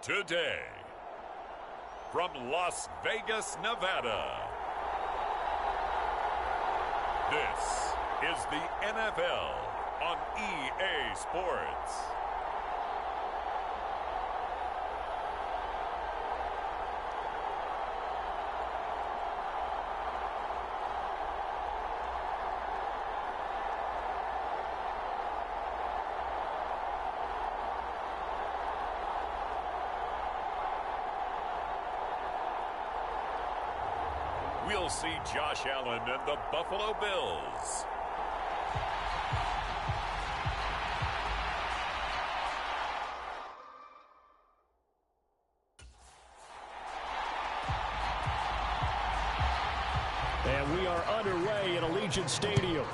today. From Las Vegas, Nevada, this is the NFL on EA Sports. We'll see Josh Allen and the Buffalo Bills. And we are underway at Allegiant Stadium.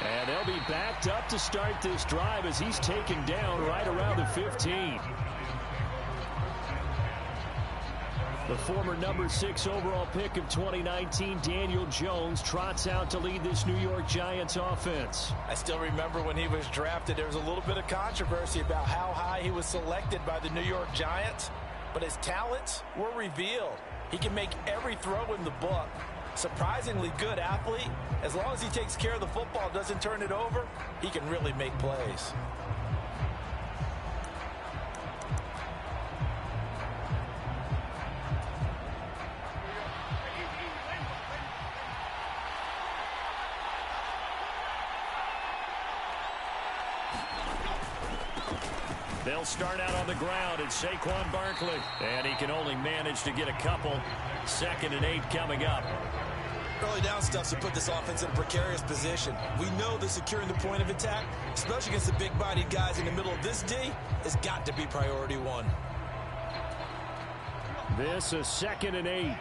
And they'll be backed up to start this drive as he's taken down right around the 15. The former number 6 overall pick of 2019, Daniel Jones, trots out to lead this New York Giants offense. I still remember when he was drafted, there was a little bit of controversy about how high he was selected by the New York Giants, but his talents were revealed. He can make every throw in the book. Surprisingly good athlete. As long as he takes care of the football, doesn't turn it over, he can really make plays. They'll start out on the ground at Saquon Barkley. And he can only manage to get a couple. 2nd and 8 coming up. Early down stuff to put this offense in a precarious position. We know that securing the point of attack, especially against the big-bodied guys in the middle of this D, has got to be priority one. This is 2nd and 8.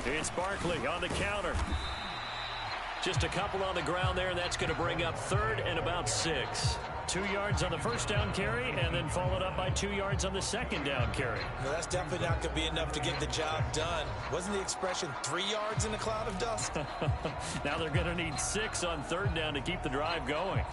It's Barkley on the counter. Just a couple on the ground there, and that's going to bring up 3rd and about 6. 2 yards on the first down carry, and then followed up by 2 yards on the second down carry. No, that's definitely not going to be enough to get the job done. Wasn't the expression 3 yards in a cloud of dust? Now they're going to need 6 on 3rd down to keep the drive going.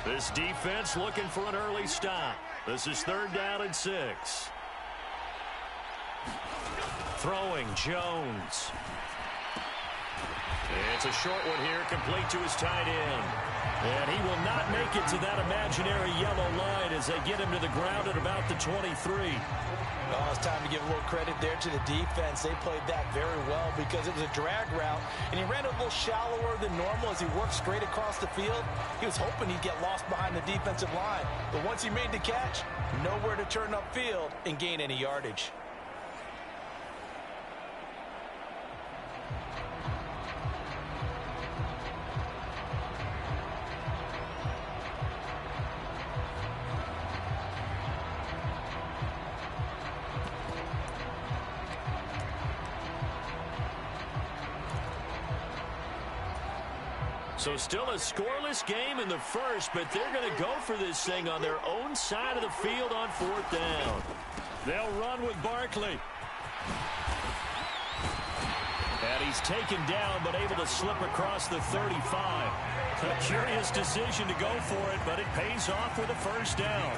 This defense looking for an early stop. This is 3rd down and 6. Throwing Jones. It's a short one here, complete to his tight end. And he will not make it to that imaginary yellow line as they get him to the ground at about the 23. Oh, it's time to give a little credit there to the defense. They played that very well because it was a drag route, and he ran a little shallower than normal as he worked straight across the field. He was hoping he'd get lost behind the defensive line, but once he made the catch, nowhere to turn upfield and gain any yardage. So still a scoreless game in the first, but they're going to go for this thing on their own side of the field on 4th down. They'll run with Barkley. And he's taken down, but able to slip across the 35. A curious decision to go for it, but it pays off with a first down.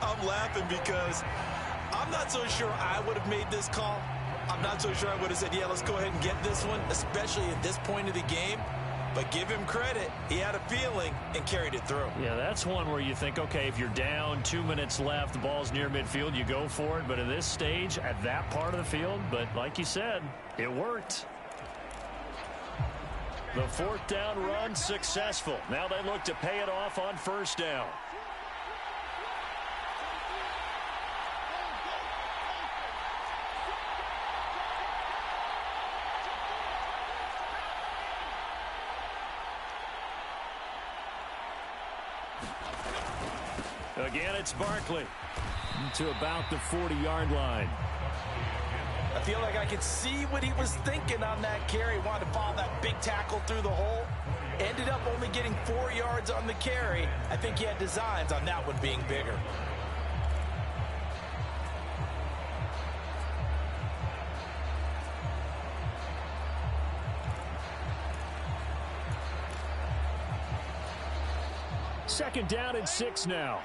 I'm laughing because I'm not so sure I would have made this call. I'm not so sure I would have said, yeah, let's go ahead and get this one, especially at this point of the game. But give him credit. He had a feeling and carried it through. Yeah, that's one where you think, okay, if you're down, 2 minutes left, the ball's near midfield, you go for it. But in this stage, at that part of the field, but like you said, it worked. The fourth down run successful. Now they look to pay it off on first down. Again, it's Barkley to about the 40-yard line. I feel like I could see what he was thinking on that carry. Wanted to follow that big tackle through the hole. Ended up only getting 4 yards on the carry. I think he had designs on that one being bigger. Second down and 6 now.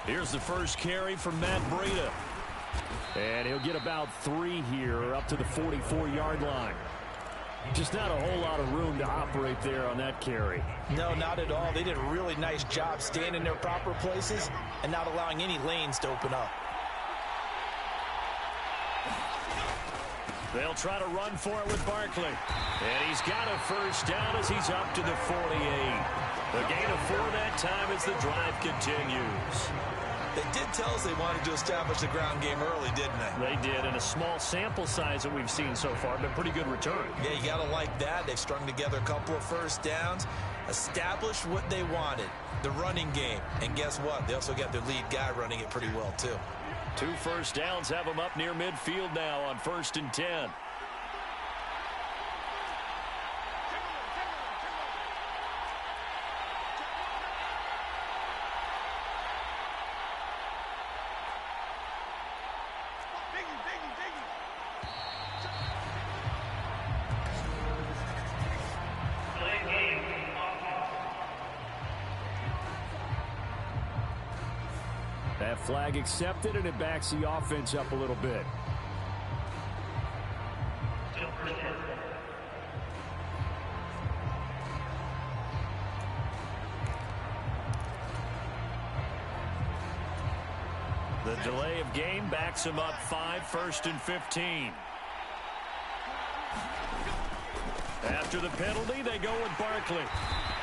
Here's the first carry from Matt Breida. And he'll get about 3 here up to the 44-yard line. Just not a whole lot of room to operate there on that carry. No, not at all. They did a really nice job staying in their proper places and not allowing any lanes to open up. They'll try to run for it with Barkley. And he's got a first down as he's up to the 48. The gain of 4 that time as the drive continues. They did tell us they wanted to establish the ground game early, didn't they? They did, in a small sample size that we've seen so far, but pretty good return. Yeah, you got to like that. They've strung together a couple of first downs, established what they wanted, the running game. And guess what? They also got their lead guy running it pretty well, too. 2 first downs have them up near midfield now on 1st and 10. That flag accepted, and it backs the offense up a little bit. The delay of game backs him up 5, 1st and 15. After the penalty, they go with Barkley.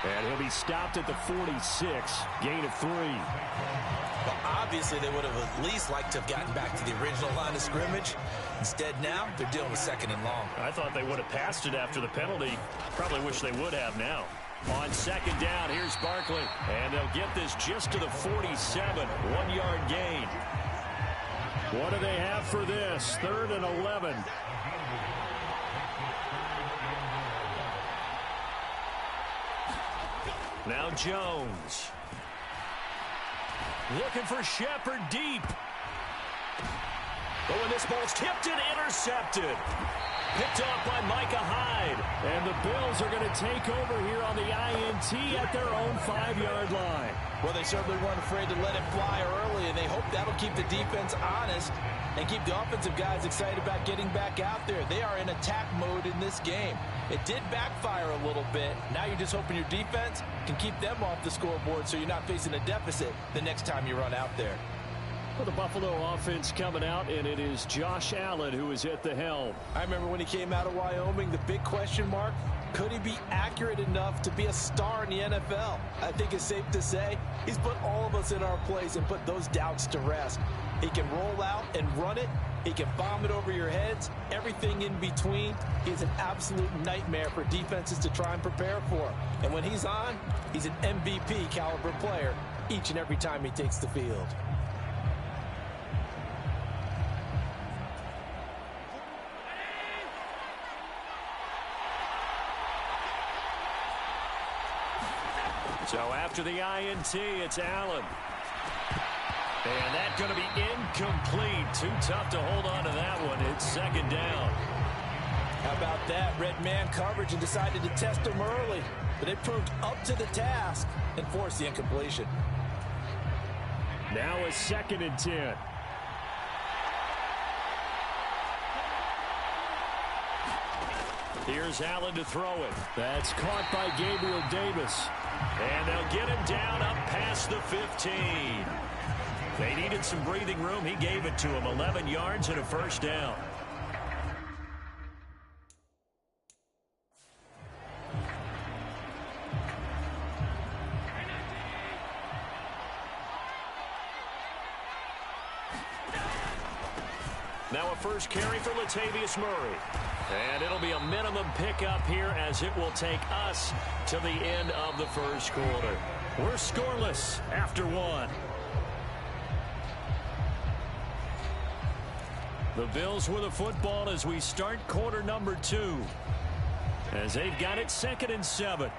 And he'll be stopped at the 46, gain of 3. Well, obviously, they would have at least liked to have gotten back to the original line of scrimmage. Instead, now, they're dealing with 2nd and long. I thought they would have passed it after the penalty. Probably wish they would have now. On 2nd down, here's Barkley. And they'll get this just to the 47, 1-yard gain. What do they have for this? 3rd and 11. Now Jones. Looking for Shepard deep. Oh, and this ball's tipped and intercepted. Picked off by Micah Hyde. And the Bills are going to take over here on the INT at their own 5-yard line. Well, they certainly weren't afraid to let it fly early, and they hope that'll keep the defense honest and keep the offensive guys excited about getting back out there. They are in attack mode in this game. It did backfire a little bit. Now you're just hoping your defense can keep them off the scoreboard so you're not facing a deficit the next time you run out there. For the Buffalo offense coming out, and it is Josh Allen who is at the helm. I remember when he came out of Wyoming, the big question mark, could he be accurate enough to be a star in the NFL? I think it's safe to say he's put all of us in our place and put those doubts to rest. He can roll out and run it, He can bomb it over your heads, everything in between. He's an absolute nightmare for defenses to try and prepare for. And when he's on, he's an MVP caliber player each and every time he takes the field. So after the INT, it's Allen. And that's going to be incomplete. Too tough to hold on to that one. It's second down. How about that? Red man coverage and decided to test him early. But it proved up to the task and forced the incompletion. Now a 2nd and 10. Here's Allen to throw it. That's caught by Gabriel Davis. And they'll get him down up past the 15. They needed some breathing room. He gave it to him. 11 yards and a first down. Now a first carry for Latavius Murray. And it'll be a minimum pickup here as it will take us to the end of the first quarter. We're scoreless after 1. The Bills with the football as we start quarter number 2. As they've got it 2nd and 7.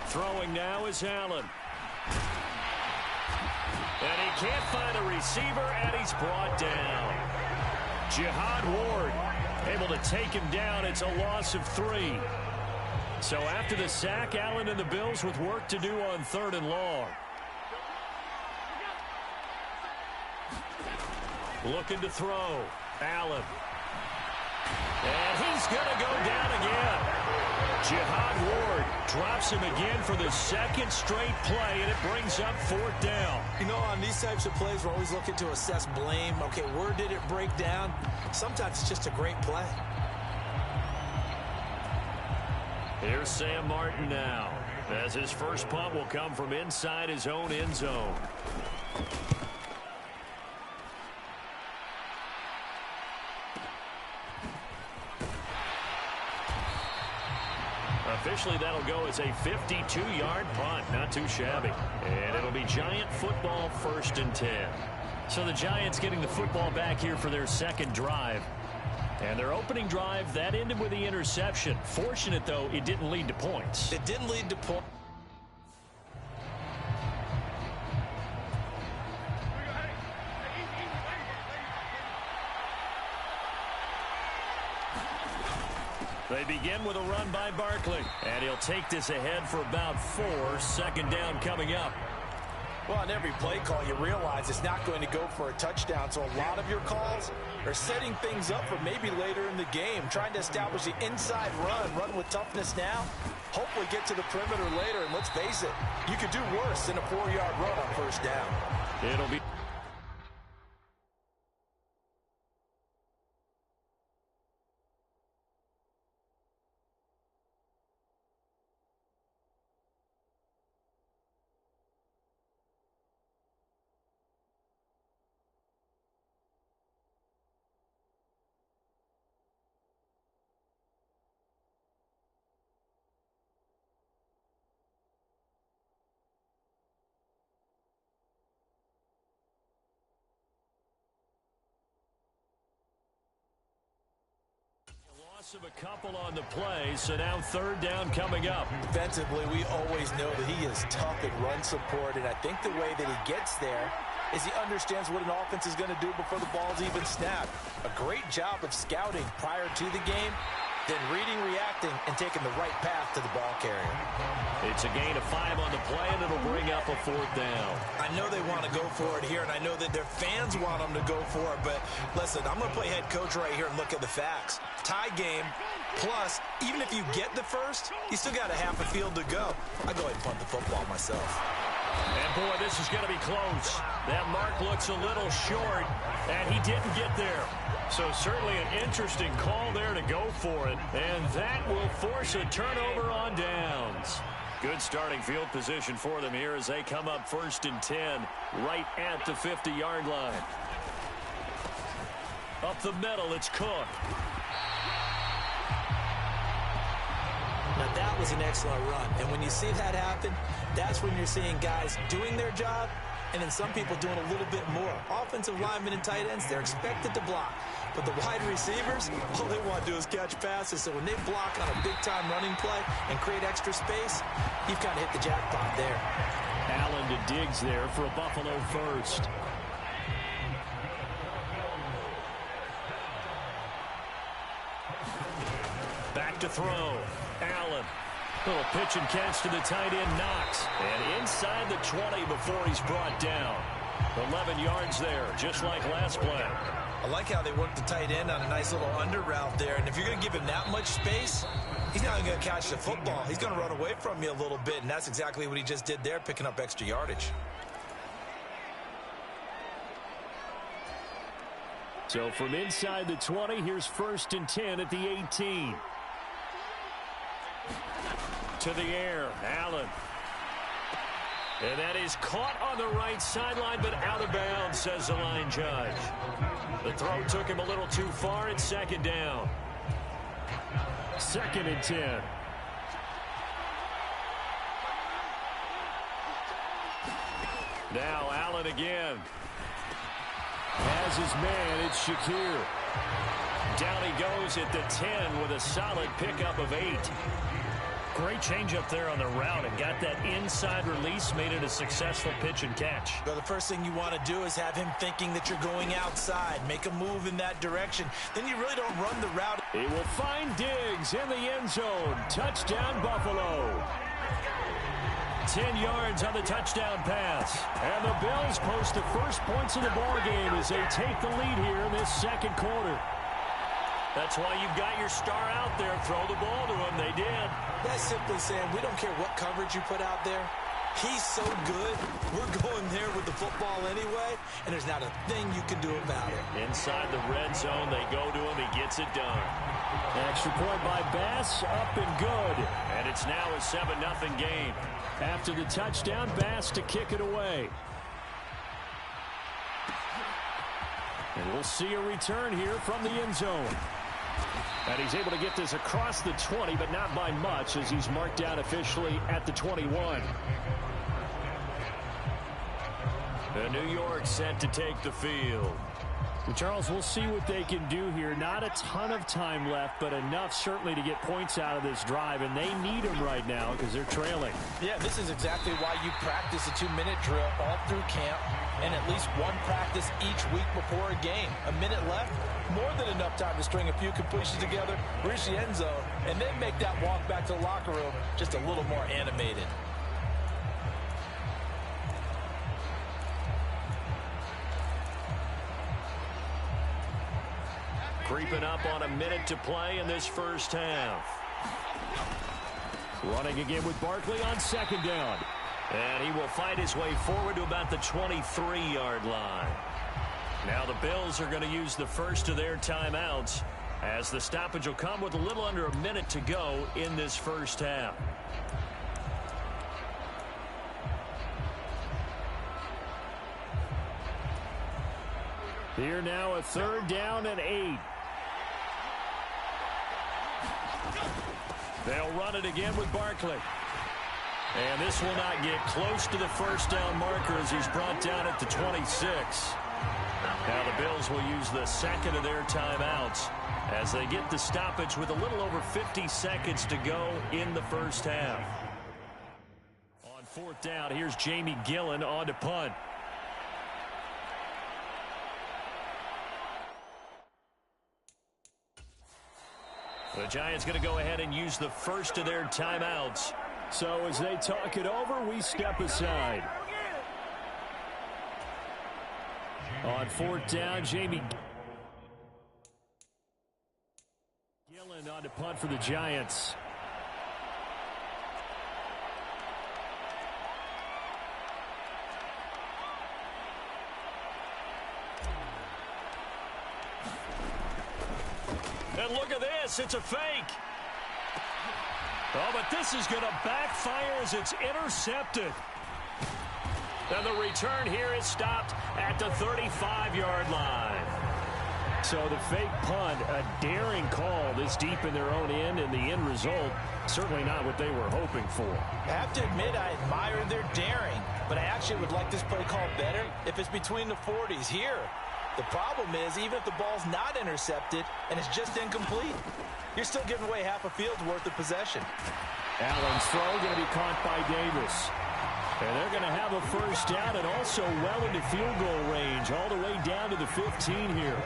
Throwing now is Allen. And he can't find a receiver, and he's brought down. Jihad Ward able to take him down. It's a loss of 3. So after the sack, Allen and the Bills with work to do on 3rd and long. Looking to throw. Allen. And he's going to go down again. Jihad Ward drops him again for the 2nd straight play, and it brings up 4th down. You know, on these types of plays, we're always looking to assess blame. Okay, where did it break down? Sometimes it's just a great play. Here's Sam Martin now, as his first punt will come from inside his own end zone. Officially, that'll go as a 52-yard punt. Not too shabby. And it'll be Giant football 1st and 10. So the Giants getting the football back here for their 2nd drive. And their opening drive, that ended with the interception. Fortunate, though, it didn't lead to points. It didn't lead to points. They begin with a run by Barkley. And he'll take this ahead for about 4. 2nd down coming up. Well, on every play call, you realize it's not going to go for a touchdown. So a lot of your calls are setting things up for maybe later in the game, trying to establish the inside run with toughness now, hopefully get to the perimeter later. And let's face it, you could do worse than a 4-yard run on 1st down. It'll be... of a couple on the play, so now 3rd down coming up. Defensively, we always know that he is tough at run support, and I think the way that he gets there is he understands what an offense is going to do before the ball's even snapped. A great job of scouting prior to the game, then reading, reacting, and taking the right path to the ball carrier. It's a gain of 5 on the play, and it'll bring up a 4th down. I know they want to go for it here, and I know that their fans want them to go for it, but listen, I'm going to play head coach right here and look at the facts. Tie game, plus, even if you get the first, you still got a half a field to go. I go ahead and punt the football myself. And, boy, this is going to be close. That mark looks a little short, and he didn't get there. So certainly an interesting call there to go for it, and that will force a turnover on downs. Good starting field position for them here as they come up 1st and 10 right at the 50-yard line. Up the middle, it's Cook. Now that was an excellent run, and when you see that happen, that's when you're seeing guys doing their job and then some people doing a little bit more. Offensive linemen and tight ends, they're expected to block. But the wide receivers, all they want to do is catch passes. So when they block on a big-time running play and create extra space, you've kind of hit the jackpot there. Allen to Diggs there for a Buffalo first. Back to throw. Allen. Little pitch and catch to the tight end, Knox. And inside the 20 before he's brought down. 11 yards there, just like last play. I like how they work the tight end on a nice little under route there. And if you're going to give him that much space, he's not going to catch the football. He's going to run away from you a little bit, and that's exactly what he just did there, picking up extra yardage. So from inside the 20, here's 1st and 10 at the 18. To the air, Allen. And that is caught on the right sideline, but out of bounds, says the line judge. The throw took him a little too far. It's 2nd down. 2nd and 10. Now Allen again. Has his man, it's Shakir. Down he goes at the 10 with a solid pickup of 8. Great change up there on the route and got that inside release, made it a successful pitch and catch. Well, the first thing you want to do is have him thinking that you're going outside. Make a move in that direction. Then you really don't run the route. He will find Diggs in the end zone. Touchdown, Buffalo. 10 yards on the touchdown pass. And the Bills post the first points of the ball game as they take the lead here in this 2nd quarter. That's why you've got your star out there. Throw the ball to him. They did. That's simply saying we don't care what coverage you put out there. He's so good. We're going there with the football anyway, and there's not a thing you can do about it. Inside the red zone, they go to him. He gets it done. Extra point by Bass, up and good. And it's now a 7-0 game. After the touchdown, Bass to kick it away. And we'll see a return here from the end zone. And he's able to get this across the 20, but not by much as he's marked down officially at the 21. The New York set to take the field. Well, Charles, we'll see what they can do here. Not a ton of time left, but enough certainly to get points out of this drive, and they need them right now because they're trailing. Yeah, this is exactly why you practice a 2-minute drill all through camp and at least one practice each week before a game. A minute left, more than enough time to string a few completions together, reach the end zone, and then make that walk back to the locker room just a little more animated. Creeping up on a minute to play in this first half. Running again with Barkley on 2nd down. And he will fight his way forward to about the 23-yard line. Now the Bills are going to use the first of their timeouts as the stoppage will come with a little under a minute to go in this first half. Here now a 3rd down and 8. They'll run it again with Barkley. And this will not get close to the first down marker as he's brought down at the 26. Now the Bills will use the 2nd of their timeouts as they get the stoppage with a little over 50 seconds to go in the first half. On 4th down, here's Jamie Gillen on to punt. The Giants going to go ahead and use the first of their timeouts. So as they talk it over, we step aside. On 4th down, Jamie Gillen on to punt for the Giants. And look at this, it's a fake. Oh, but this is going to backfire as it's intercepted. And the return here is stopped at the 35-yard line. So the fake punt, a daring call this deep in their own end, and the end result, certainly not what they were hoping for. I have to admit, I admire their daring, but I actually would like this play called better if it's between the 40s here. The problem is, even if the ball's not intercepted and it's just incomplete, you're still giving away half a field's worth of possession. Allen's throw going to be caught by Davis. And they're going to have a first down and also well into field goal range, all the way down to the 15 here.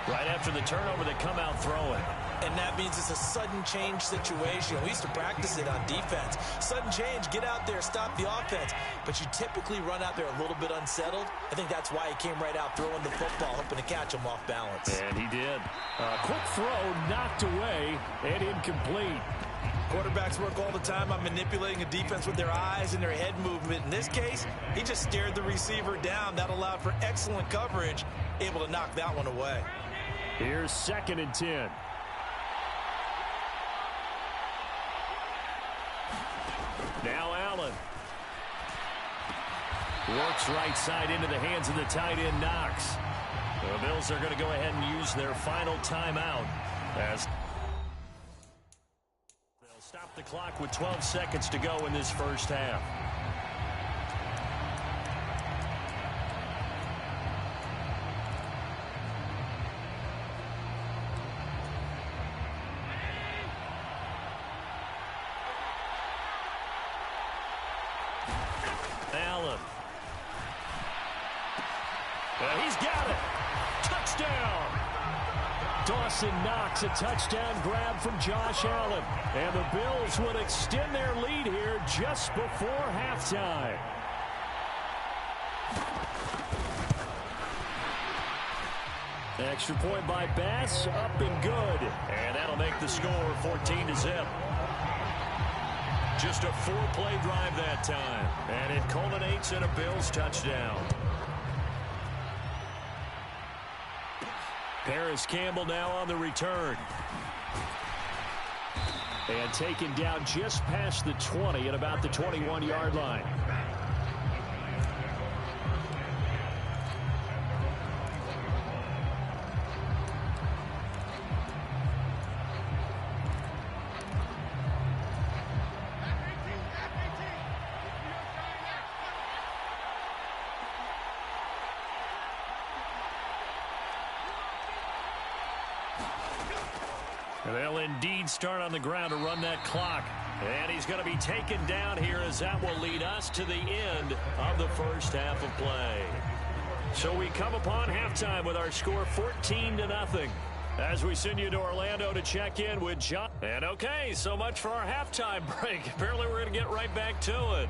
Right after the turnover, they come out throwing. And that means it's a sudden change situation. We used to practice it on defense. Sudden change, get out there, stop the offense. But you typically run out there a little bit unsettled. I think that's why he came right out throwing the football, hoping to catch him off balance. And he did. A quick throw, knocked away, and incomplete. Quarterbacks work all the time on manipulating a defense with their eyes and their head movement. In this case, he just stared the receiver down. That allowed for excellent coverage, able to knock that one away. Here's 2nd and 10. Now Allen. Works right side into the hands of the tight end, Knox. The Bills are going to go ahead and use their final timeout as they'll stop the clock with 12 seconds to go in this first half. Allen. He's got it. Touchdown. Dawson Knox, a touchdown grab from Josh Allen. And the Bills would extend their lead here just before halftime. Extra point by Bass, up and good. And that'll make the score 14-0. Just a 4-play drive that time. And it culminates in a Bills touchdown. Paris Campbell now on the return. And taken down just past the 20 at about the 21-yard line. They'll indeed start on the ground to run that clock. And he's going to be taken down here as that will lead us to the end of the first half of play. So we come upon halftime with our score 14-0. As we send you to Orlando to check in with John. And okay, so much for our halftime break. Apparently we're going to get right back to it.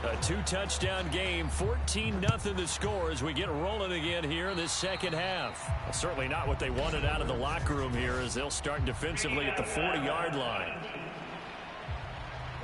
A 2-touchdown game, 14-0 the score as we get rolling again here in this second half. Well, certainly not what they wanted out of the locker room here as they'll start defensively at the 40-yard line.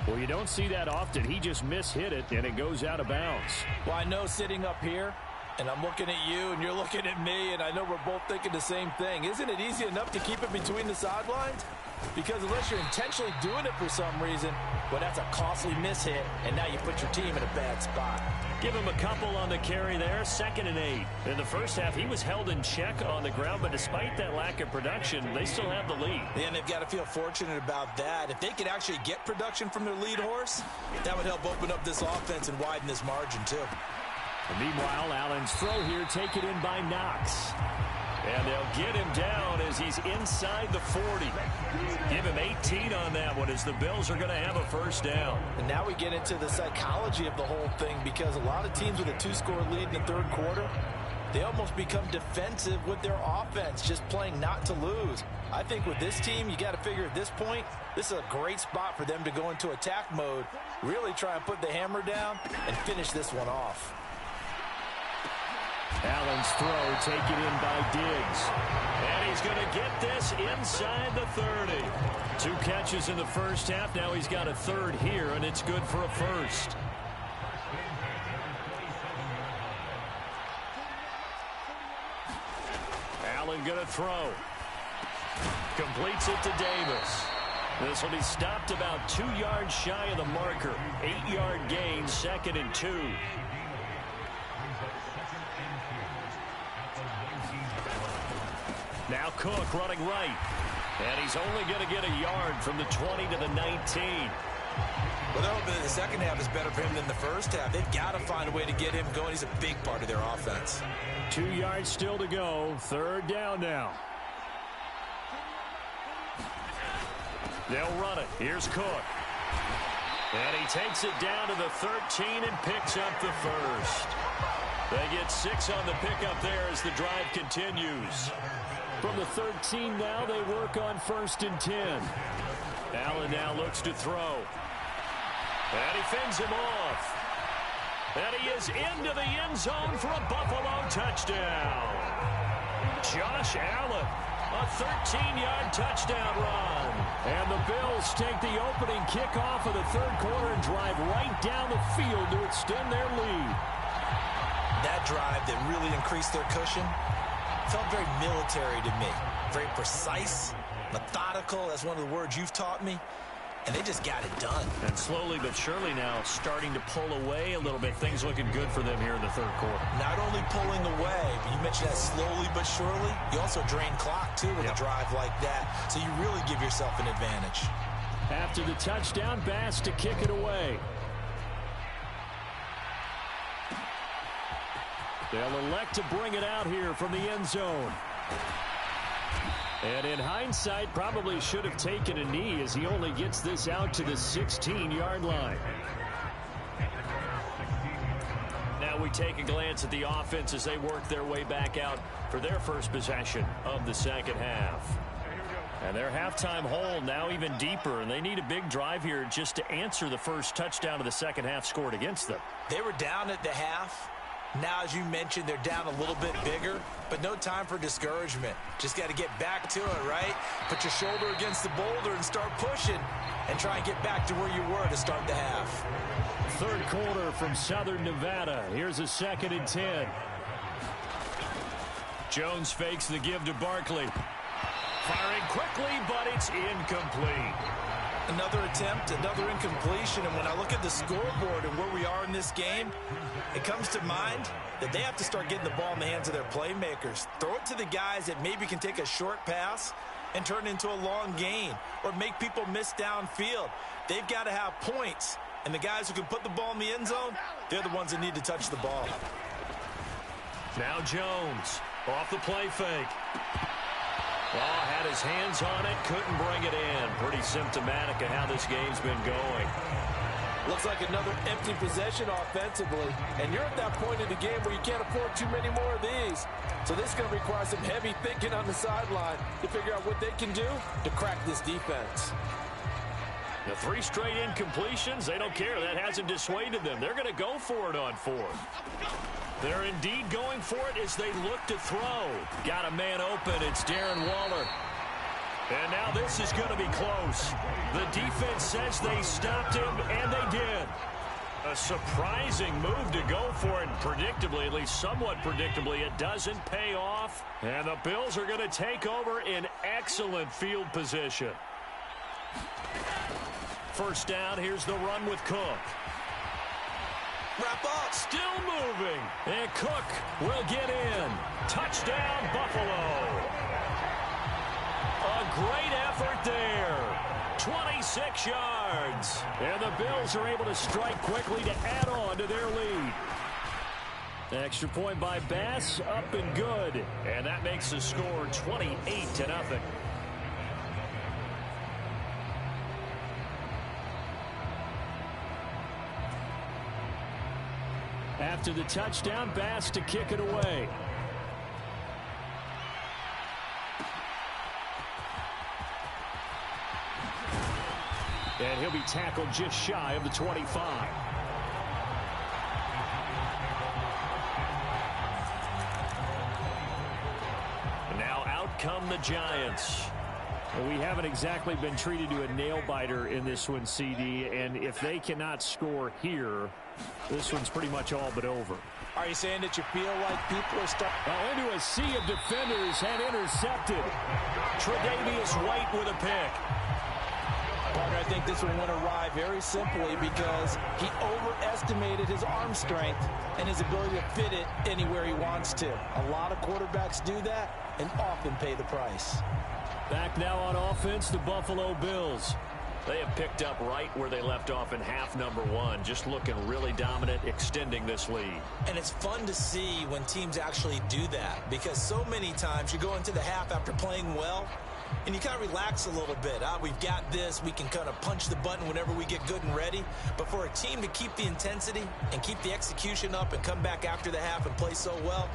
Well, you don't see that often. He just mishit it, and it goes out of bounds. Well, I know sitting up here, and I'm looking at you, and you're looking at me, and I know we're both thinking the same thing. Isn't it easy enough to keep it between the sidelines? Because unless you're intentionally doing it for some reason, well, that's a costly mishit, and now you put your team in a bad spot. Give him a couple on the carry there, 2nd and 8. In the first half, he was held in check on the ground, but despite that lack of production, they still have the lead. And they've got to feel fortunate about that. If they could actually get production from their lead horse, that would help open up this offense and widen this margin, too. And meanwhile, Allen's throw here taken in by Knox. And they'll get him down as he's inside the 40. Give him 18 on that one as the Bills are going to have a first down. And now we get into the psychology of the whole thing because a lot of teams with a 2-score lead in the third quarter, they almost become defensive with their offense, just playing not to lose. I think with this team, you got to figure at this point, this is a great spot for them to go into attack mode, really try and put the hammer down and finish this one off. Allen's throw taken in by Diggs. And he's going to get this inside the 30. 2 catches in the first half. Now he's got a third here, and it's good for a first. Allen going to throw. Completes it to Davis. This will be stopped about 2 yards shy of the marker. 8-yard gain, 2nd and 2. Now Cook running right. And he's only going to get a yard from the 20 to the 19. Well, the second half is better for him than the first half. They've got to find a way to get him going. He's a big part of their offense. 2 yards still to go. 3rd down now. They'll run it. Here's Cook. And he takes it down to the 13 and picks up the first. They get 6 on the pickup there as the drive continues. From the 13 now, they work on 1st and 10. Allen now looks to throw. And he fends him off. And he is into the end zone for a Buffalo touchdown. Josh Allen, a 13-yard touchdown run. And the Bills take the opening kickoff of the 3rd quarter and drive right down the field to extend their lead. That drive that really increased their cushion felt very military to me. Very precise, methodical. That's one of the words you've taught me. And they just got it done. And slowly but surely now starting to pull away a little bit. Things looking good for them here in the 3rd quarter. Not only pulling away, but you mentioned that slowly but surely. You also drain clock, too, with a drive like that. So you really give yourself an advantage. After the touchdown, Bass to kick it away. They'll elect to bring it out here from the end zone. And in hindsight, probably should have taken a knee as he only gets this out to the 16-yard line. Now we take a glance at the offense as they work their way back out for their first possession of the 2nd half. And their halftime hole now even deeper, and they need a big drive here just to answer the first touchdown of the 2nd half scored against them. They were down at the half. Now, as you mentioned, they're down a little bit bigger, but no time for discouragement. Just got to get back to it, right? Put your shoulder against the boulder and start pushing and try and get back to where you were to start the half. 3rd quarter from Southern Nevada. Here's a 2nd and 10. Jones fakes the give to Barkley. Firing quickly, but it's incomplete. Another attempt, another incompletion, and when I look at the scoreboard and where we are in this game, it comes to mind that they have to start getting the ball in the hands of their playmakers. Throw it to the guys that maybe can take a short pass and turn it into a long gain or make people miss downfield. They've got to have points, and the guys who can put the ball in the end zone, they're the ones that need to touch the ball. Now Jones off the play fake. Oh, had his hands on it, couldn't bring it in. Pretty symptomatic of how this game's been going. Looks like another empty possession offensively. And you're at that point in the game where you can't afford too many more of these. So this is going to require some heavy thinking on the sideline to figure out what they can do to crack this defense. The 3 straight incompletions, they don't care. That hasn't dissuaded them. They're going to go for it on 4th. They're indeed going for it as they look to throw. Got a man open. It's Darren Waller. And now this is going to be close. The defense says they stopped him, and they did. A surprising move to go for it. Predictably, at least somewhat predictably, it doesn't pay off. And the Bills are going to take over in excellent field position. 1st down, here's the run with Cook. Wrap up. Still moving. And Cook will get in. Touchdown, Buffalo. A great effort there. 26 yards. And the Bills are able to strike quickly to add on to their lead. Extra point by Bass, up and good. And that makes the score 28-0. After the touchdown, Bass to kick it away. And he'll be tackled just shy of the 25. And now out come the Giants. Well, we haven't exactly been treated to a nail-biter in this one, CD, and if they cannot score here, this one's pretty much all but over. Are you saying that you feel like people are stuck? Well, into a sea of defenders and intercepted. Tre'Davious White with a pick. Partner, I think this one went awry very simply because he overestimated his arm strength and his ability to fit it anywhere he wants to. A lot of quarterbacks do that and often pay the price. Back now on offense, the Buffalo Bills. They have picked up right where they left off in half number one, just looking really dominant, extending this lead. And it's fun to see when teams actually do that, because so many times you go into the half after playing well, and you kind of relax a little bit. We've got this. We can kind of punch the button whenever we get good and ready. But for a team to keep the intensity and keep the execution up and come back after the half and play so well,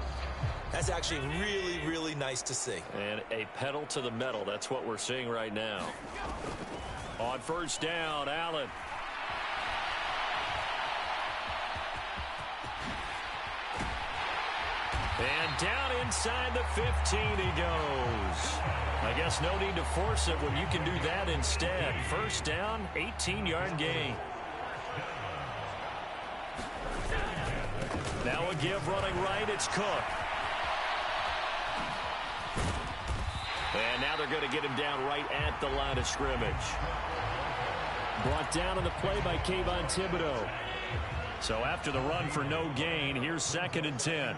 that's actually really, really nice to see. And a pedal to the metal. That's what we're seeing right now. On first down, Allen. And down inside the 15 he goes. I guess no need to force it when you can do that instead. First down, 18-yard gain. Now a give running right, it's Cook. And now they're going to get him down right at the line of scrimmage. Brought down on the play by Kayvon Thibodeau. So after the run for no gain, here's 2nd and 10.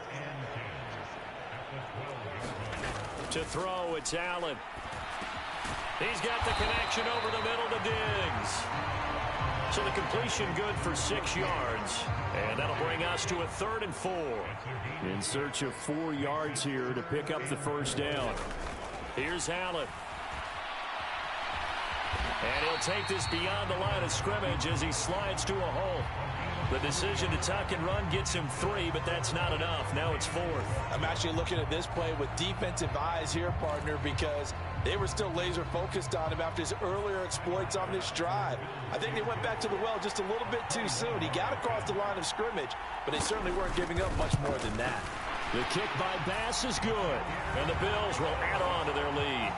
To throw, it's Allen. He's got the connection over the middle to Diggs. So the completion good for 6 yards. And that'll bring us to a 3rd and 4. In search of 4 yards here to pick up the first down. Here's Allen. And he'll take this beyond the line of scrimmage as he slides to a hole. The decision to tuck and run gets him 3, but that's not enough. Now it's 4th. I'm actually looking at this play with defensive eyes here, partner, because they were still laser focused on him after his earlier exploits on this drive. I think they went back to the well just a little bit too soon. He got across the line of scrimmage, but they certainly weren't giving up much more than that. The kick by Bass is good, and the Bills will add on to their lead.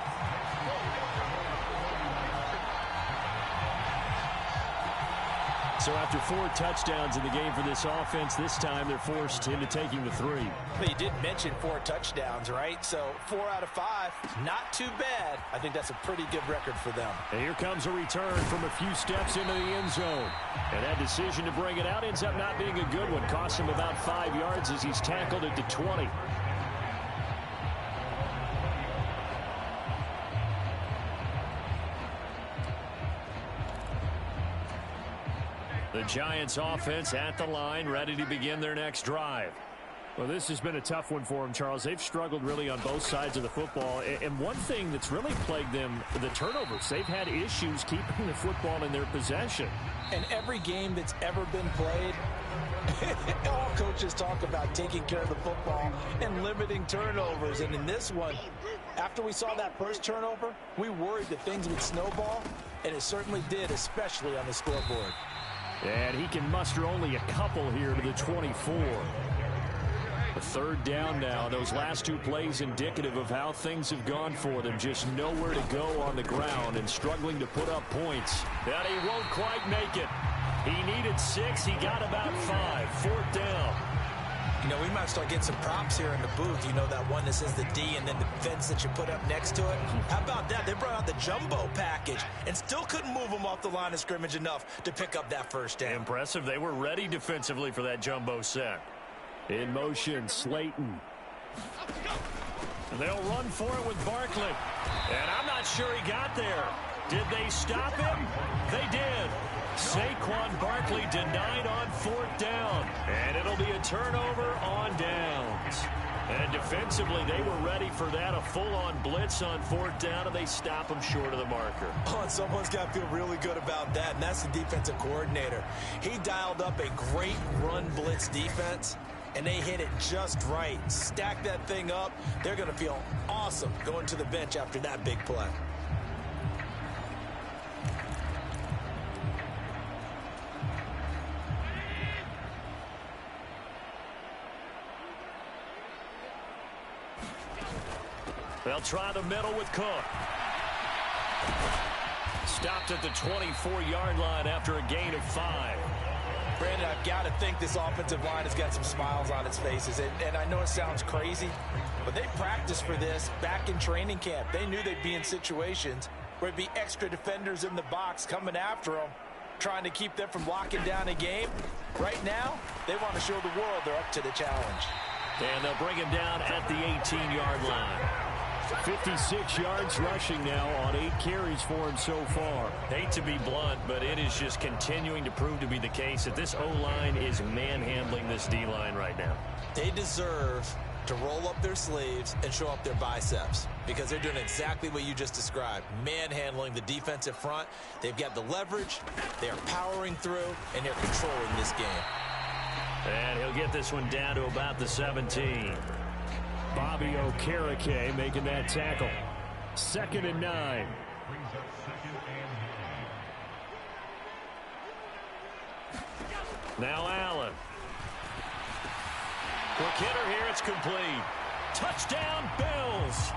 So after 4 touchdowns in the game for this offense, this time they're forced into taking the 3. Well, you did mention 4 touchdowns, right? So 4 out of 5, not too bad. I think that's a pretty good record for them. And here comes a return from a few steps into the end zone. And that decision to bring it out ends up not being a good one. Costs him about 5 yards as he's tackled at the 20. The Giants offense at the line, ready to begin their next drive. Well, this has been a tough one for them, Charles. They've struggled really on both sides of the football. And one thing that's really plagued them, the turnovers. They've had issues keeping the football in their possession. And every game that's ever been played, all coaches talk about taking care of the football and limiting turnovers. And in this one, after we saw that first turnover, we worried that things would snowball, and it certainly did, especially on the scoreboard. And he can muster only a couple here to the 24. A 3rd down now. Those last 2 plays indicative of how things have gone for them. Just nowhere to go on the ground and struggling to put up points. But he won't quite make it. He needed 6. He got about 5. 4th down. You know, we might start getting some props here in the booth. You know, that one that says the D and then the fence that you put up next to it. How about that? They brought out the jumbo package and still couldn't move them off the line of scrimmage enough to pick up that first down. Impressive. They were ready defensively for that jumbo set. In motion, Slayton. They'll run for it with Barkley. And I'm not sure he got there. Did they stop him? They did. Saquon Barkley denied on 4th down. And it'll be a turnover on downs. And defensively, they were ready for that. A full-on blitz on 4th down, and they stop him short of the marker. Oh, and someone's got to feel really good about that, and that's the defensive coordinator. He dialed up a great run blitz defense, and they hit it just right. Stack that thing up. They're going to feel awesome going to the bench after that big play. They'll try the middle with Cook. Stopped at the 24-yard line after a gain of 5. Brandon, I've got to think this offensive line has got some smiles on its faces. And I know it sounds crazy, but they practiced for this back in training camp. They knew they'd be in situations where there'd be extra defenders in the box coming after them, trying to keep them from locking down a game. Right now, they want to show the world they're up to the challenge. And they'll bring him down at the 18-yard line. 56 yards rushing now on 8 carries for him so far. Hate to be blunt, but it is just continuing to prove to be the case that this O-line is manhandling this D-line right now. They deserve to roll up their sleeves and show up their biceps because they're doing exactly what you just described, manhandling the defensive front. They've got the leverage, they're powering through, and they're controlling this game. And he'll get this one down to about the 17. Bobby Okereke making that tackle. 2nd and 9. Now Allen. Quick hitter here, it's complete. Touchdown, Bills.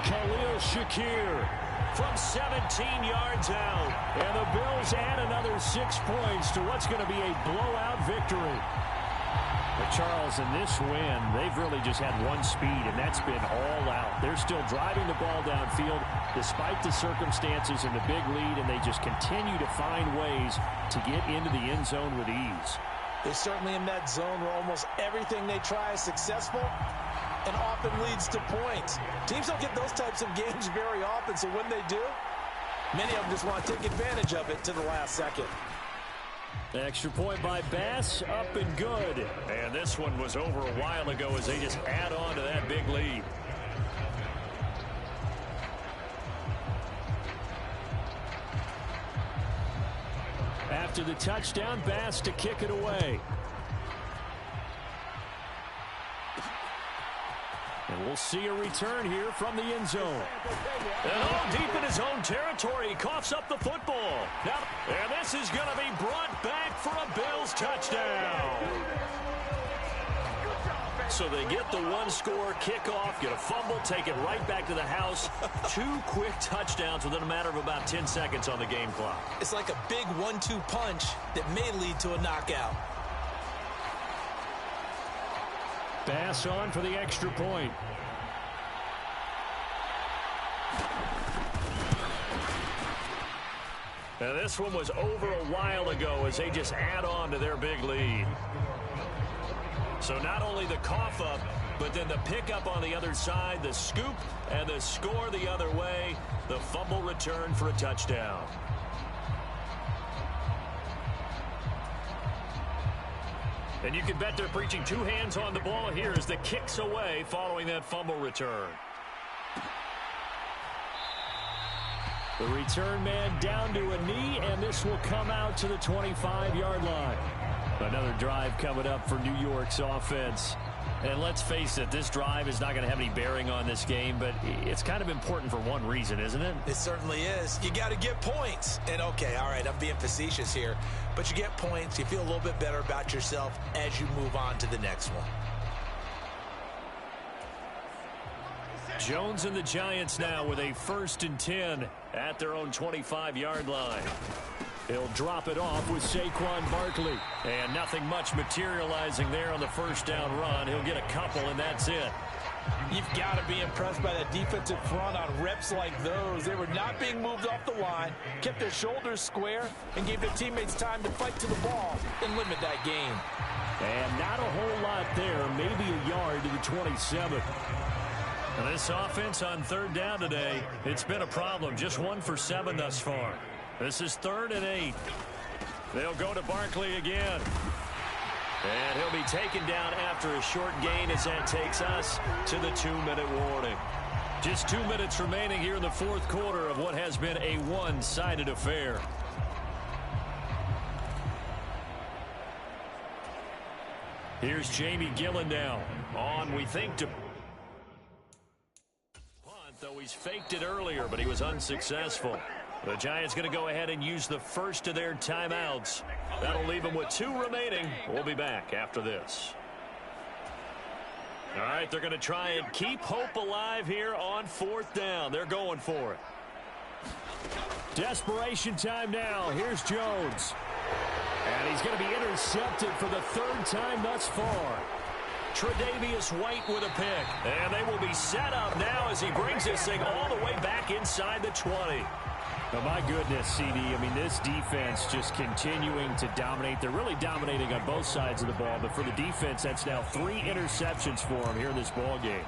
Khalil Shakir from 17 yards out. And the Bills add another 6 points to what's going to be a blowout victory. But Charles, in this win, they've really just had one speed, and that's been all out. They're still driving the ball downfield despite the circumstances and the big lead, and they just continue to find ways to get into the end zone with ease. They're certainly in that zone where almost everything they try is successful and often leads to points. Teams don't get those types of games very often, so when they do, many of them just want to take advantage of it to the last second. Extra point by Bass, up and good. And this one was over a while ago as they just add on to that big lead. After the touchdown, Bass to kick it away. And we'll see a return here from the end zone. And all deep in his own territory, he coughs up the football. Now, and this is going to be brought back for a Bills touchdown. So they get the one-score kickoff, get a fumble, take it right back to the house. 2 quick touchdowns within a matter of about 10 seconds on the game clock. It's like a big 1-2 punch that may lead to a knockout. Bass on for the extra point. Now this one was over a while ago as they just add on to their big lead. So not only the cough up, but then the pickup on the other side, the scoop, and the score the other way. The fumble return for a touchdown. And you can bet they're preaching 2 hands on the ball here as the kick's away following that fumble return. The return man down to a knee, and this will come out to the 25-yard line. Another drive coming up for New York's offense. And let's face it, this drive is not going to have any bearing on this game, but it's kind of important for one reason, isn't it? It certainly is. You got to get points. And okay, all right, I'm being facetious here, but you get points, you feel a little bit better about yourself as you move on to the next one. Jones and the Giants now with a 1st and 10 at their own 25-yard line. He'll drop it off with Saquon Barkley. And nothing much materializing there on the first down run. He'll get a couple, and that's it. You've got to be impressed by that defensive front on reps like those. They were not being moved off the line, kept their shoulders square, and gave their teammates time to fight to the ball and limit that game. And not a whole lot there, maybe a yard to the 27. And this offense on 3rd down today, it's been a problem. Just 1 for 7 thus far. This is 3rd and 8. They'll go to Barkley again. And he'll be taken down after a short gain as that takes us to the 2-minute warning. Just 2 minutes remaining here in the 4th quarter of what has been a one-sided affair. Here's Jamie Gillen now on, we think, to punt, though he's faked it earlier, but he was unsuccessful. The Giants going to go ahead and use the first of their timeouts. That'll leave them with 2 remaining. We'll be back after this. All right, they're going to try and keep hope alive here on 4th down. They're going for it. Desperation time now. Here's Jones. And he's going to be intercepted for the third time thus far. Tre'Davious White with a pick. And they will be set up now as he brings this thing all the way back inside the 20. Oh, my goodness, CD. I mean, this defense just continuing to dominate. They're really dominating on both sides of the ball. But for the defense, that's now 3 interceptions for them here in this ball game.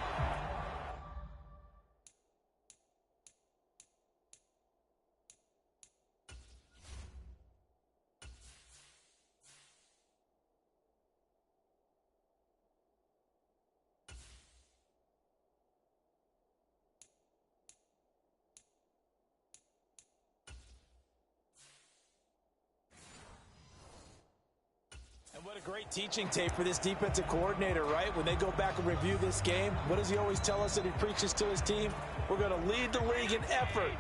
What a great teaching tape for this defensive coordinator, right? When they go back and review this game, what does he always tell us that he preaches to his team? We're going to lead the league in effort.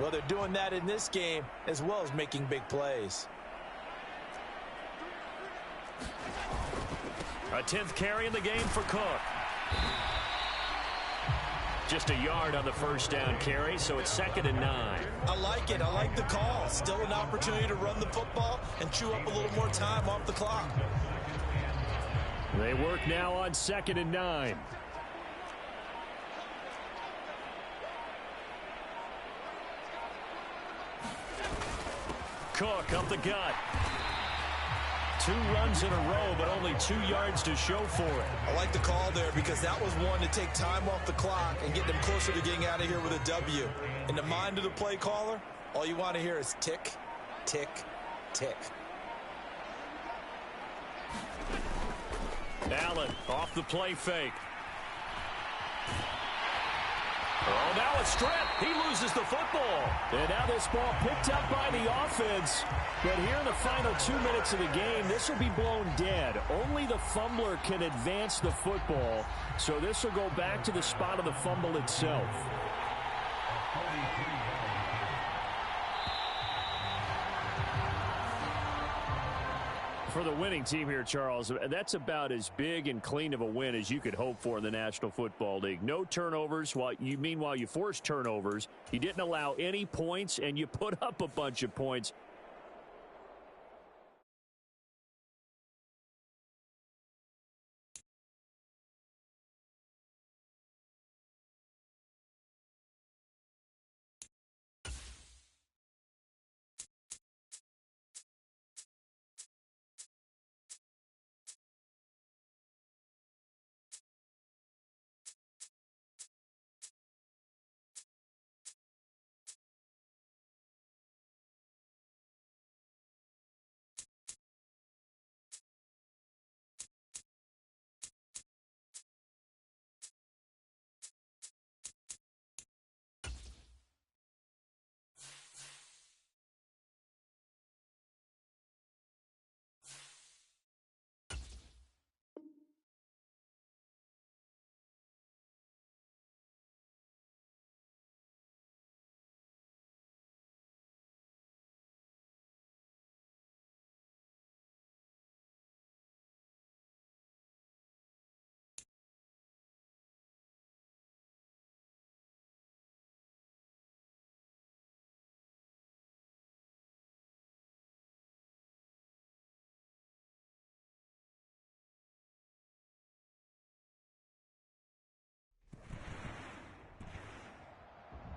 Well, they're doing that in this game as well as making big plays. A 10th carry in the game for Cook. Just a yard on the first down carry, so it's 2nd and 9. I like it. I like the call. Still an opportunity to run the football and chew up a little more time off the clock. They work now on 2nd and 9. Cook up the gut. 2 runs in a row, but only 2 yards to show for it. I like the call there because that was one to take time off the clock and get them closer to getting out of here with a W. In the mind of the play caller, all you want to hear is tick, tick, tick. Allen off the play fake. Oh, now a strip. He loses the football. And now this ball picked up by the offense. But here in the final 2 minutes of the game, this will be blown dead. Only the fumbler can advance the football. So this will go back to the spot of the fumble itself. For the winning team here, Charles, that's about as big and clean of a win as you could hope for in the National Football League. No turnovers. Meanwhile, you forced turnovers. You didn't allow any points, and you put up a bunch of points.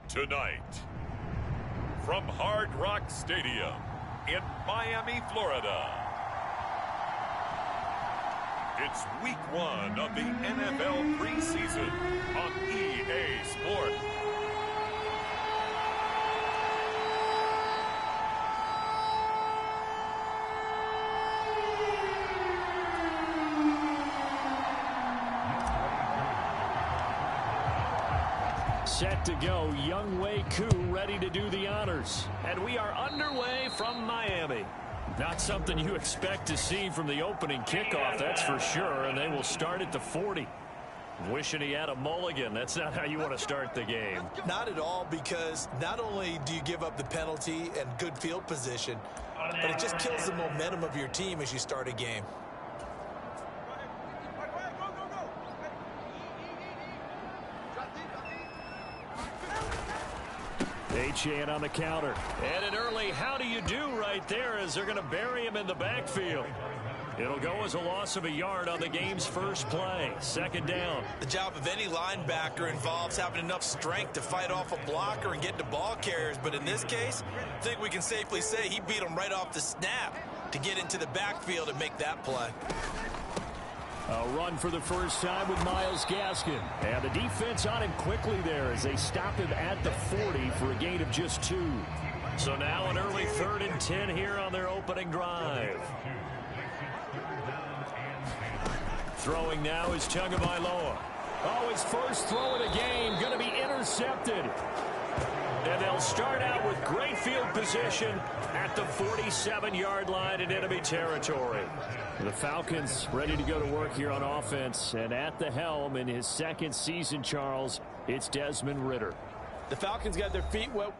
Tonight, from Hard Rock Stadium in Miami, Florida, it's week 1 of the NFL preseason on EA Sports. Set to go, Younghoe Koo ready to do the honors. And we are underway from Miami. Not something you expect to see from the opening kickoff, that's for sure, and they will start at the 40. Wishing he had a mulligan. That's not how you want to start the game. Not at all, because not only do you give up the penalty and good field position, but it just kills the momentum of your team as you start a game. Achane on the counter. And an early how do you do right there as they're going to bury him in the backfield. It'll go as a loss of a yard on the game's first play. Second down. The job of any linebacker involves having enough strength to fight off a blocker and get to ball carriers. But in this case, I think we can safely say he beat him right off the snap to get into the backfield and make that play. A run for the first time with Myles Gaskin. And the defense on him quickly there as they stop him at the 40 for a gain of just 2. So now an early 3rd and 10 here on their opening drive. Throwing now is Tagovailoa. Oh, his first throw of the game going to be intercepted. And they'll start out with great field position at the 47-yard line in enemy territory. The Falcons ready to go to work here on offense. And at the helm in his second season, Charles, it's Desmond Ridder. The Falcons got their feet wet.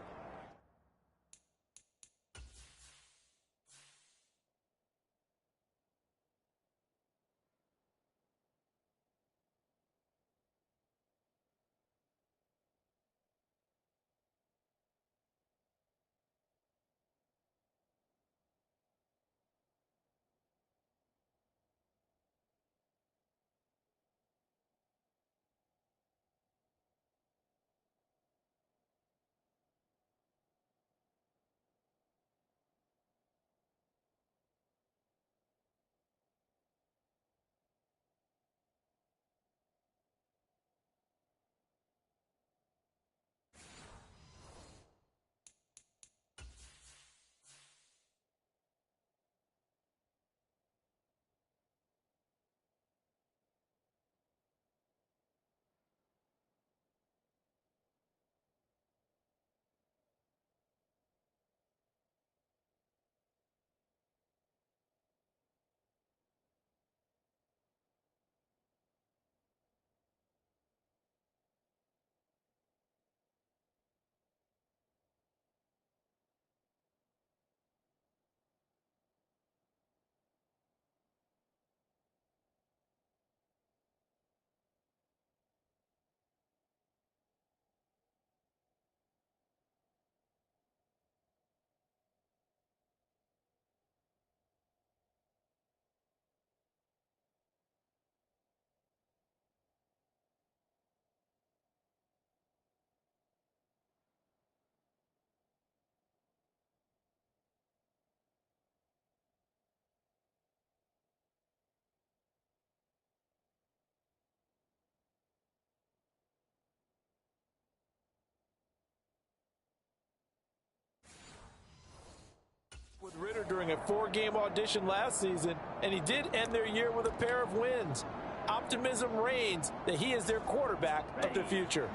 With Ridder during a 4-game audition last season, and he did end their year with a pair of wins. Optimism reigns that he is their quarterback of the future.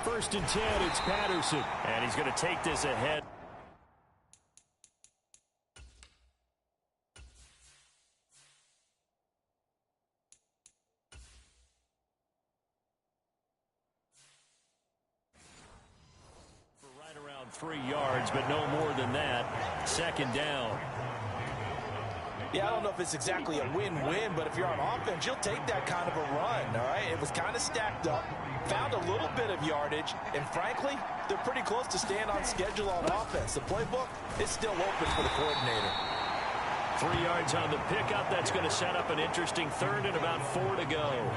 First and 10, it's Patterson. And he's going to take this ahead. For right around 3 yards, but no more than that. Second down. Yeah, I don't know if it's exactly a win-win, but if you're on offense, you'll take that kind of a run, all right? It was kind of stacked up, found a little bit of yardage, and frankly, they're pretty close to staying on schedule on offense. The playbook is still open for the coordinator. 3 yards on the pickup. That's going to set up an interesting third and about 4 to go.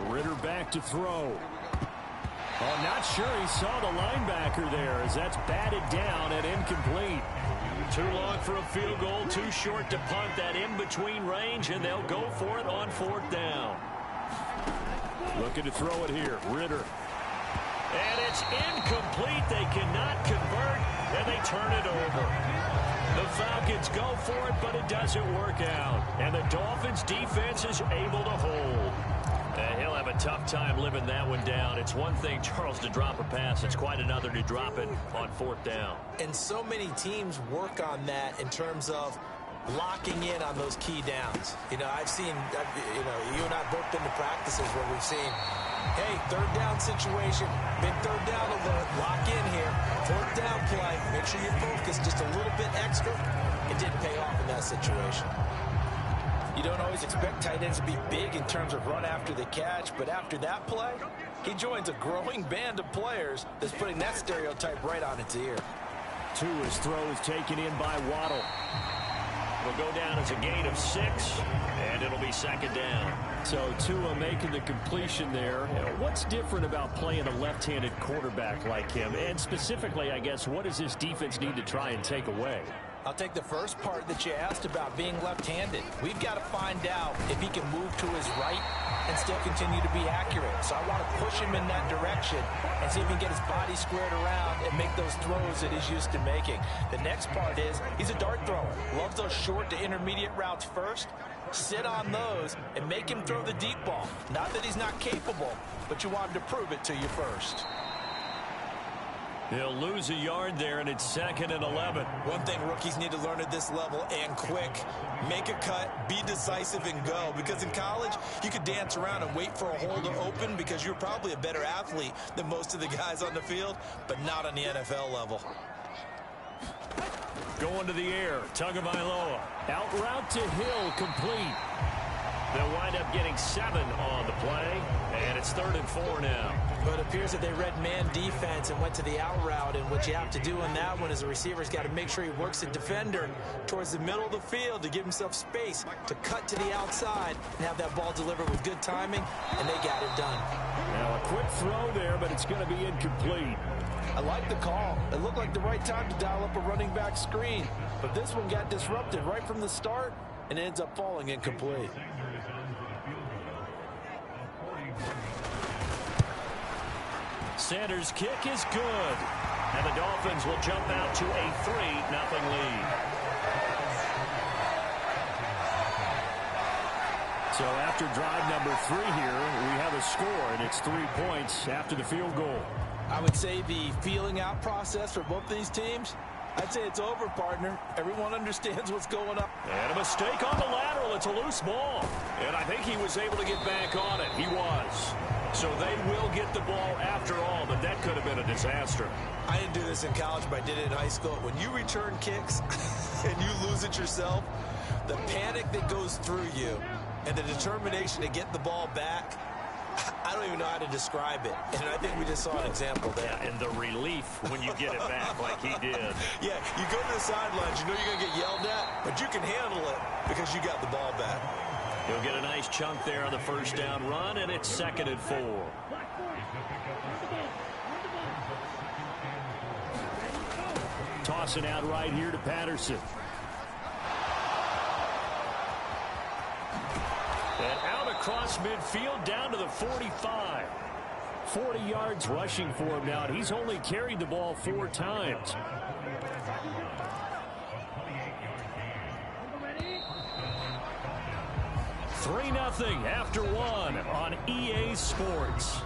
Ridder back to throw. Oh, not sure he saw the linebacker there as that's batted down and incomplete. Too long for a field goal, too short to punt. That in-between range, and they'll go for it on 4th down. Looking to throw it here, Ridder. And it's incomplete. They cannot convert, and they turn it over. The Falcons go for it, but it doesn't work out. And the Dolphins defense is able to hold. He'll have a tough time living that one down. It's one thing, Charles, to drop a pass. It's quite another to drop it on 4th down. And so many teams work on that in terms of locking in on those key downs. You know, I've seen, you and I both been to practices where we've seen, hey, 3rd down situation, big 3rd down alert, lock in here, 4th down play, make sure you're focused just a little bit extra. It didn't pay off in that situation. You don't always expect tight ends to be big in terms of run after the catch, but after that play, he joins a growing band of players that's putting that stereotype right on its ear. Tua's throw is taken in by Waddle. It'll go down as a gain of 6, and it'll be 2nd down. So Tua making the completion there. What's different about playing a left-handed quarterback like him? And specifically, I guess, what does this defense need to try and take away? I'll take the first part that you asked about being left-handed. We've got to find out if he can move to his right and still continue to be accurate. So I want to push him in that direction and see if he can get his body squared around and make those throws that he's used to making. The next part is he's a dart thrower. Loves those short to intermediate routes first. Sit on those and make him throw the deep ball. Not that he's not capable, but you want him to prove it to you first. He'll lose a yard there, and it's 2nd and 11. One thing rookies need to learn at this level, and quick, make a cut, be decisive, and go. Because in college, you could dance around and wait for a hole to open because you're probably a better athlete than most of the guys on the field, but not on the NFL level. Going to the air, Tagovailoa. Out route to Hill, complete. They'll wind up getting 7 on the play, and it's 3rd and 4 now. But it appears that they read man defense and went to the out route, and what you have to do in that one is a receiver's got to make sure he works the defender towards the middle of the field to give himself space to cut to the outside and have that ball delivered with good timing, and they got it done. Now a quick throw there, but it's going to be incomplete. I like the call. It looked like the right time to dial up a running back screen, but this one got disrupted right from the start and ends up falling incomplete. Sanders' kick is good. And the Dolphins will jump out to a 3-0 lead. So after drive number 3 here, we have a score, and it's 3 points after the field goal. I would say the feeling out process for both these teams, I'd say it's over, partner. Everyone understands what's going on. And a mistake on the lateral. It's a loose ball. And I think he was able to get back on it. He was. So they will get the ball after all, but that could have been a disaster. I didn't do this in college, but I did it in high school. When you return kicks and you lose it yourself, the panic that goes through you and the determination to get the ball back, I don't even know how to describe it. And I think we just saw an example there. Yeah, and the relief when you get it back like he did. Yeah, you go to the sidelines, you know you're going to get yelled at, but you can handle it because you got the ball back. He'll get a nice chunk there on the 1st down run, and it's 2nd and 4. Tossing out right here to Patterson. And out across midfield down to the 45. 40 yards rushing for him now, and he's only carried the ball 4 times. Three 3-0 after 1 on EA Sports.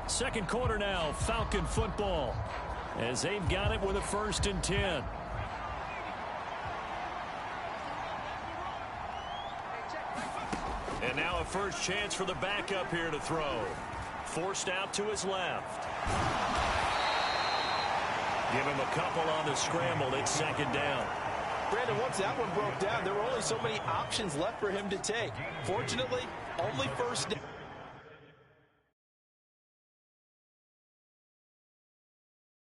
Second quarter now, Falcon football, as they've got it with a 1st and 10. And now a first chance for the backup here to throw. Forced out to his left. Give him a couple on the scramble. It's 2nd down. Brandon, once that one broke down, there were only so many options left for him to take. Fortunately, only 1st down.